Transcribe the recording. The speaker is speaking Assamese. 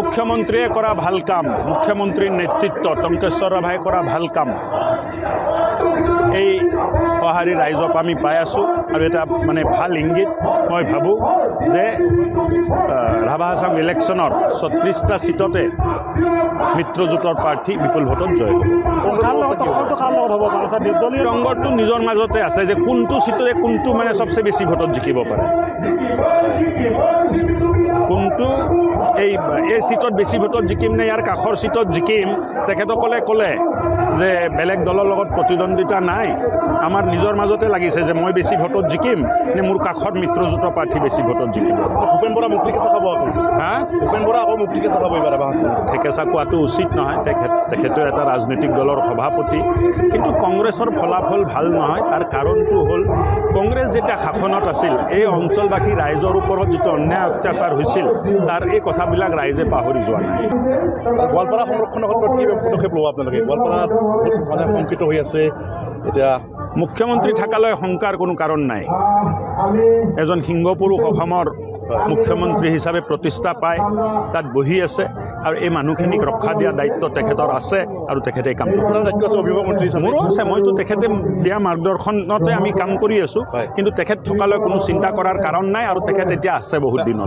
মুখ্যমন্ত্ৰীয়ে কৰা ভাল কাম, মুখ্যমন্ত্ৰীৰ নেতৃত্ব টংকেশ্বৰ ৰাভাই কৰা ভাল কাম এই সঁহাৰি ৰাইজক আমি পাই আছোঁ আৰু এটা মানে ভাল ইংগিত মই ভাবোঁ যে ৰাভা হাছাং ইলেকশ্যনৰ 36টা সিটতে মিত্ৰজোঁটৰ প্ৰাৰ্থী বিপুল ভোটত জয় হ'ব। টংগৰটো নিজৰ মাজতে আছে যে কোনটো সিটে কোনটো মানে সবচে বেছি ভোটত জিকিব পাৰে, কোনটো এই সিটত বেছি ভোটত জিকিম নে ইয়াৰ কাষৰ সিটত জিকিম। তেখেতসকলে ক'লে যে বেলেগ দলৰ লগত প্ৰতিদ্বন্দ্বিতা নাই, আমাৰ নিজৰ মাজতে লাগিছে যে মই বেছি ভোটত জিকিম নে মোৰ কাষৰ মিত্ৰজোঁটৰ প্ৰাৰ্থী বেছি ভোটত জিকিব। ভূপেন বৰা মুক্তিকেঁচা খাব আকৌ, ভূপেন বৰা আকৌ মুক্তিকেঁচা খাব এইবাৰ। ঠেকেচা কোৱাটো উচিত নহয়, তেখেতেও এটা ৰাজনৈতিক দলৰ সভাপতি, কিন্তু কংগ্ৰেছৰ ফলাফল ভাল নহয়। তাৰ কাৰণটো হ'ল কংগ্ৰেছ যেতিয়া শাসনত আছিল এই অঞ্চলবাসী ৰাইজৰ ওপৰত যিটো অন্যায় অত্যাচাৰ হৈছিল তাৰ এই কথাবিলাক ৰাইজে পাহৰি যোৱা নাই। গোৱালপাৰা সংৰক্ষণৰ ক্ষেত্ৰত কি পদক্ষেপ ল'ব আপোনালোকে? গোৱালপাৰাত মানে শংকিত হৈ আছে এতিয়া। মুখ্যমন্ত্ৰী থকালৈ শংকাৰ কোনো কাৰণ নাই। এজন সিংহপুৰুষ অসমৰ মুখ্যমন্ত্ৰী হিচাপে প্ৰতিষ্ঠা পায়, তাত বহি আছে আৰু এই মানুহখিনিক ৰক্ষা দিয়া দায়িত্ব তেখেতৰ আছে আৰু তেখেতে কাম কৰে। মোৰো আছে, মইতো তেখেতে দিয়া মাৰ্গদৰ্শনতে আমি কাম কৰি আছোঁ, কিন্তু তেখেত থকালৈ কোনো চিন্তা কৰাৰ কাৰণ নাই আৰু তেখেত এতিয়া আছে বহুত দিনলৈ।